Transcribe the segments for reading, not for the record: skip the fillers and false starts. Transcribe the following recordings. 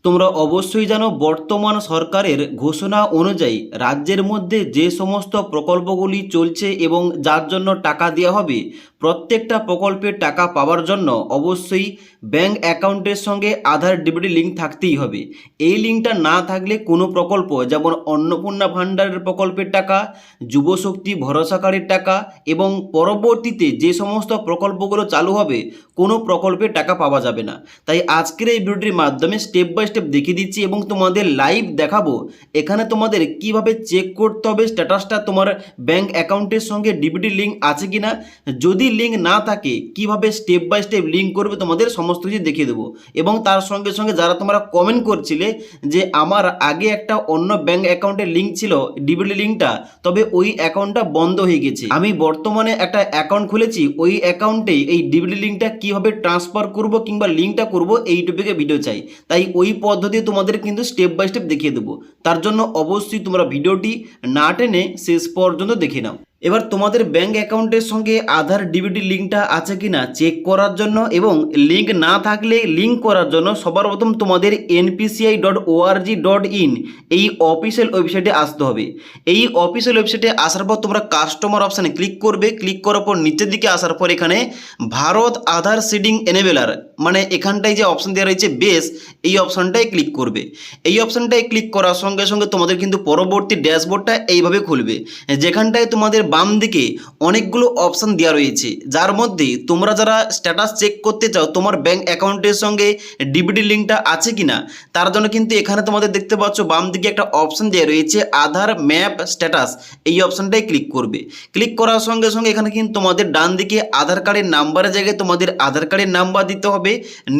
তোমরা অবশ্যই জানো বর্তমান সরকারের ঘোষণা অনুযায়ী রাজ্যের মধ্যে যে সমস্ত প্রকল্পগুলি চলছে এবং যার জন্য টাকা দেওয়া হবে, প্রত্যেকটা প্রকল্পের টাকা পাওয়ার জন্য অবশ্যই ব্যাংক অ্যাকাউন্টের সঙ্গে আধার ডিবিটি লিঙ্ক থাকতেই হবে। এই লিঙ্কটা না থাকলে কোনো প্রকল্প, যেমন অন্নপূর্ণা ভাণ্ডারের প্রকল্পের টাকা, যুবশক্তি ভরসা কার্ডের টাকা এবং পরবর্তীতে যে সমস্ত প্রকল্পগুলো চালু হবে, কোনো প্রকল্পের টাকা পাওয়া যাবে না। তাই আজকের এই ভিডিওটির মাধ্যমে স্টেপ বাই স্টেপ দেখিয়ে দিচ্ছি এবং তোমাদের লাইভ দেখাবো এখানে তোমাদের কিভাবে চেক করতে হবে স্ট্যাটাসটা তোমার ব্যাংক অ্যাকাউন্টের সঙ্গে ডিবিটি লিঙ্ক আছে কিনা। যদি লিঙ্ক না থাকে কিভাবে স্টেপ বাই স্টেপ লিঙ্ক করবে তোমাদের সমস্ত কিছু দেখিয়ে দেবো। এবং তার সঙ্গে সঙ্গে যারা তোমরা কমেন্ট করছিলে যে আমার আগে একটা অন্য ব্যাংক অ্যাকাউন্টের লিঙ্ক ছিল ডিবিটি লিঙ্কটা, তবে ওই অ্যাকাউন্টটা বন্ধ হয়ে গেছে, আমি বর্তমানে একটা অ্যাকাউন্ট খুলেছি, ওই অ্যাকাউন্টে এই ডিবিটি লিঙ্কটা কিভাবে ট্রান্সফার করব কিংবা লিঙ্কটা করব এই টপিকে ভিডিও চাই। তাই ওই পদ্ধতি তোমাদের কিন্তু স্টেপ বাই স্টেপ দেখিয়ে দেবো। তার জন্য অবশ্যই তোমরা ভিডিওটি না টেনে শেষ পর্যন্ত দেখে নাও। এবার তোমাদের ব্যাংক অ্যাকাউন্টের সঙ্গে আধার ডিবিটি লিঙ্কটা আছে কিনা চেক করার জন্য এবং লিঙ্ক না থাকলে লিঙ্ক করার জন্য সবার প্রথম তোমাদের npci.org.in এই অফিসিয়াল ওয়েবসাইটে আসতে হবে। এই অফিসিয়াল ওয়েবসাইটে আসার পর তোমরা কাস্টমার অপশানে ক্লিক করবে। ক্লিক করার পর নিচের দিকে আসার পর এখানে ভারত আধার সিডিং এনেবেলার, মানে এখানটায় যে অপশান দেওয়া রয়েছে বেস, এই অপশানটায় ক্লিক করবে। এই অপশানটায় ক্লিক করার সঙ্গে সঙ্গে তোমাদের কিন্তু পরবর্তী ড্যাশবোর্ডটা এইভাবে খুলবে, যেখানটায় তোমাদের বাম দিকে অনেকগুলো অপশান দেওয়া রয়েছে, যার মধ্যে তোমরা যারা স্ট্যাটাস চেক করতে চাও তোমার ব্যাংক অ্যাকাউন্টের সঙ্গে ডিবিটি লিঙ্কটা আছে কিনা, তার জন্য কিন্তু এখানে তোমাদের দেখতে পাচ্ছ বাম দিকে একটা অপশান দেওয়া রয়েছে আধার ম্যাপ স্ট্যাটাস, এই অপশানটায় ক্লিক করবে। ক্লিক করার সঙ্গে সঙ্গে এখানে কিন্তু তোমাদের ডান দিকে আধার কার্ডের নাম্বারের জায়গায় তোমাদের আধার কার্ডের নাম্বার দিতে হবে।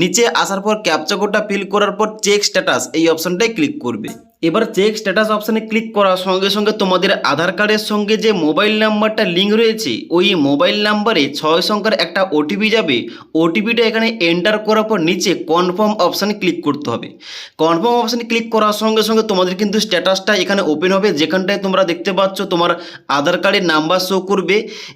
নিচে আসার পর ক্যাপচা কোডটা ফিল করার পর চেক স্ট্যাটাস এই অপশানটায় ক্লিক করবে। এবার চেক স্ট্যাটাস অপশানে ক্লিক করার সঙ্গে সঙ্গে তোমাদের আধার কার্ডের সঙ্গে যে মোবাইল নাম্বারটা লিঙ্ক রয়েছে ওই মোবাইল নাম্বারে 6 সংখ্যার একটা ওটিপি যাবে। ওটিপিটা এখানে এন্টার করার পর নিচে কনফার্ম অপশানে ক্লিক করতে হবে। কনফার্ম অপশানে ক্লিক করার সঙ্গে সঙ্গে তোমাদের কিন্তু স্ট্যাটাসটা এখানে ওপেন হবে, যেখানটায় তোমরা দেখতে পাচ্ছ তোমার আধার কার্ডের নাম্বার শো করবে।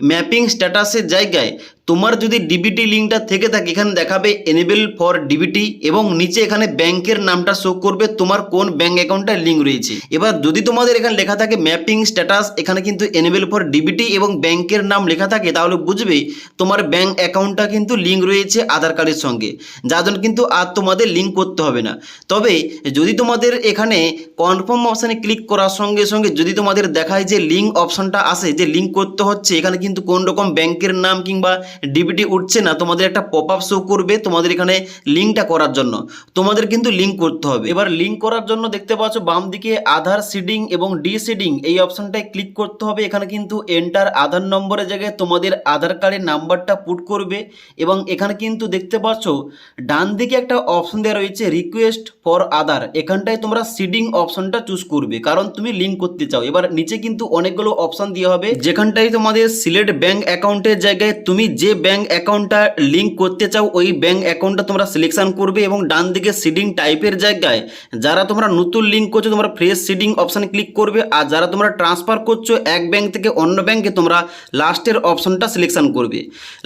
ম্যাপিং স্ট্যাটাসের জায়গায় তোমার যদি ডিবিটি লিঙ্কটা থেকে থাকে এখানে দেখাবে এনেবল ফর ডিবিটি এবং নিচে এখানে ব্যাংকের নামটা শো করবে তোমার কোন ব্যাংক অ্যাকাউন্টটা লিঙ্ক রয়েছে। এবার যদি তোমাদের এখানে লেখা থাকে ম্যাপিং স্ট্যাটাস, এখানে কিন্তু এনেবল ফর ডিবিটি এবং ব্যাংকের নাম লেখা থাকে, তাহলে বুঝবে তোমার ব্যাংক অ্যাকাউন্টটা কিন্তু লিঙ্ক রয়েছে আধার কার্ডের সঙ্গে, যার জন্য কিন্তু আর তোমাদের লিঙ্ক করতে হবে না। তবে যদি তোমাদের এখানে কনফার্ম অপশানে ক্লিক করার সঙ্গে সঙ্গে যদি তোমাদের দেখায় যে লিঙ্ক অপশানটা আসে যে লিঙ্ক করতে হচ্ছে, এখানে কিন্তু কোন রকম ব্যাংকের নাম কিংবা ডিবিটি উঠছে না, তোমাদের একটা পপ আপ শো করবে তোমাদের এখানে লিঙ্কটা করার জন্য, তোমাদের কিন্তু লিঙ্ক করতে হবে। এবার লিঙ্ক করার জন্য দেখতে পাচ্ছ বাম দিকে আধার সিডিং এবং ডি সিডিং এই অপশানটায় ক্লিক করতে হবে। এখানে কিন্তু এন্টার আধার নম্বরের জায়গায় তোমাদের আধার কার্ডের নাম্বারটা পুট করবে এবং এখানে কিন্তু দেখতে পাচ্ছ ডান দিকে একটা অপশন দেওয়া রয়েছে রিকোয়েস্ট ফর আধার, এখানটায় তোমরা সিডিং অপশনটা চুজ করবে কারণ তুমি লিঙ্ক করতে চাও। এবার নিচে কিন্তু অনেকগুলো অপশন দেওয়া হবে, যেখানটায় তোমাদের সিলেক্ট ব্যাংক অ্যাকাউন্টের জায়গায় তুমি যে ব্যাংক অ্যাকাউন্টটা লিঙ্ক করতে চাও ওই ব্যাংক অ্যাকাউন্টটা তোমরা সিলেকশন করবে এবং ডান দিকে সিডিং টাইপের জায়গায় যারা তোমরা নতুন লিঙ্ক করছো তোমরা ফ্রেশ সিডিং অপশানে ক্লিক করবে, আর যারা তোমরা ট্রান্সফার করছো এক ব্যাংক থেকে অন্য ব্যাংকে তোমরা লাস্টের অপশনটা সিলেকশন করবে।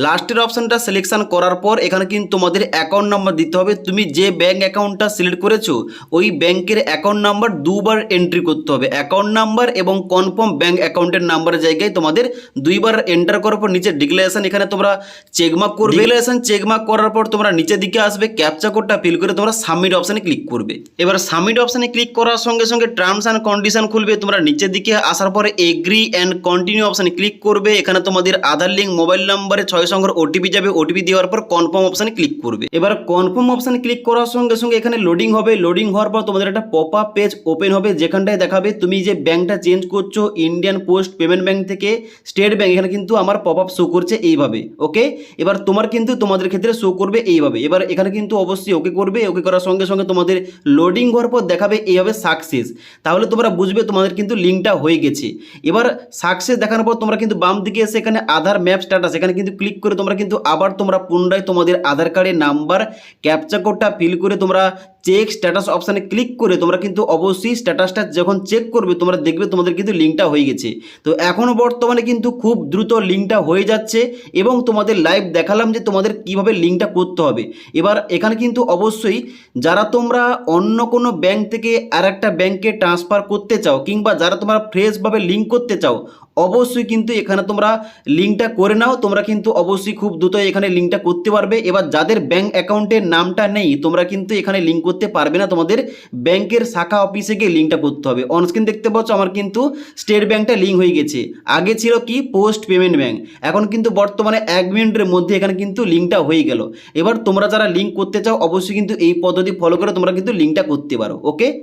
লাস্টের অপশনটা সিলেকশন করার পর এখানে কিন্তু তোমাদের অ্যাকাউন্ট নাম্বার দিতে হবে। তুমি যে ব্যাংক অ্যাকাউন্টটা সিলেক্ট করেছো ওই ব্যাংকের অ্যাকাউন্ট নাম্বার দুবার এন্ট্রি করতে হবে, অ্যাকাউন্ট নাম্বার এবং কনফার্ম ব্যাংক অ্যাকাউন্টের নাম্বারের জায়গায় তোমাদের দুইবার এন্টার করার পর নিচে ডিক্লারেশন এখানে তোমরা চেকমার্ক করবে। ডিক্লারেশন চেকমার্ক করার পর তোমরা নিচের দিকে আসবে, ক্যাপচা কোডটা ফিল করে তোমরা সাবমিট অপশানে ক্লিক করবে। এবার সাবমিট অপশানে ক্লিক করার সঙ্গে সঙ্গে টার্মস অ্যান্ড কন্ডিশন খুলবে। তোমরা নিচের দিকে আসার পরে এগ্রি অ্যান্ড কন্টিনিউ অপশানে ক্লিক করবে। এখানে তোমাদের আধার লিঙ্ক মোবাইল নাম্বারে 6 সংখ্যার ওটিপি যাবে, ওটিপি দেওয়ার পর কনফার্ম অপশানে ক্লিক করবে। এবার কনফার্ম অপশানে ক্লিক করার সঙ্গে সঙ্গে এখানে লোডিং হবে। লোডিং হওয়ার পর তোমাদের একটা পপ আপ পেজ ওপেন হবে, যেখানটায় দেখাবে তুমি যে ব্যাংকটা চেঞ্জ করছো ইন্ডিয়ান পোস্ট পেমেন্ট ব্যাংক থেকে স্টেট ব্যাংক, এখানে কিন্তু আমার পপ আপ শো করছে এইভাবে। ওকে, এবার তোমার কিন্তু তোমাদের ক্ষেত্রে শো করবে এইভাবে। এবার এখানে কিন্তু অবশ্যই ওকে করবে। ওকে করার সঙ্গে সঙ্গে তোমাদের লোডিং হওয়ার পর দেখাবে এইভাবে সাকসেস, তাহলে তোমরা বুঝবে তোমাদের কিন্তু লিঙ্কটা হয়ে গেছে। এবার সাকসেস দেখানোর পর তোমরা কিন্তু বাম দিকে এসে এখানে আধার ম্যাপ স্ট্যাটাস এখানে কিন্তু ক্লিক করে তোমরা কিন্তু আবার তোমরা পুনরায় তোমাদের আধার কার্ডের নাম্বার ক্যাপচা কোডটা ফিল করে তোমরা চেক স্ট্যাটাস অপশানে ক্লিক করে তোমরা কিন্তু অবশ্যই স্ট্যাটাসটা যখন চেক করবে তোমরা দেখবে তোমাদের কিন্তু লিঙ্কটা হয়ে গেছে। তো এখনও বর্তমানে কিন্তু খুব দ্রুত লিঙ্কটা হয়ে যাচ্ছে এবং তোমাদের লাইভ দেখালাম যে তোমাদের কিভাবে লিঙ্কটা করতে হবে। এবার এখানে কিন্তু অবশ্যই যারা তোমরা অন্য কোনো ব্যাংক থেকে আর একটা ব্যাংকে ট্রান্সফার করতে চাও কিংবা যারা তোমরা ফ্রেশভাবে লিঙ্ক করতে চাও অবশ্যই কিন্তু এখানে তোমরা লিঙ্কটা করে নাও। তোমরা কিন্তু অবশ্যই খুব দ্রুত এখানে লিঙ্কটা করতে পারবে। এবার যাদের ব্যাংক অ্যাকাউন্টের নামটা নেই তোমরা কিন্তু এখানে লিঙ্ক করতে পারবে না, তোমাদের ব্যাংকের শাখা অফিসে গিয়ে লিঙ্কটা করতে হবে। অনস্ক্রিন দেখতে পাচ্ছ আমার কিন্তু স্টেট ব্যাংকটা লিঙ্ক হয়ে গেছে। আগে ছিল কি পোস্ট পেমেন্ট ব্যাংক, এখন কিন্তু বর্তমানে 1 মিনিটের মধ্যে এখানে কিন্তু লিঙ্কটা হয়ে গেল। এবার তোমরা যারা লিঙ্ক করতে চাও অবশ্যই কিন্তু এই পদ্ধতি ফলো করে তোমরা কিন্তু লিঙ্কটা করতে পারো। ওকে।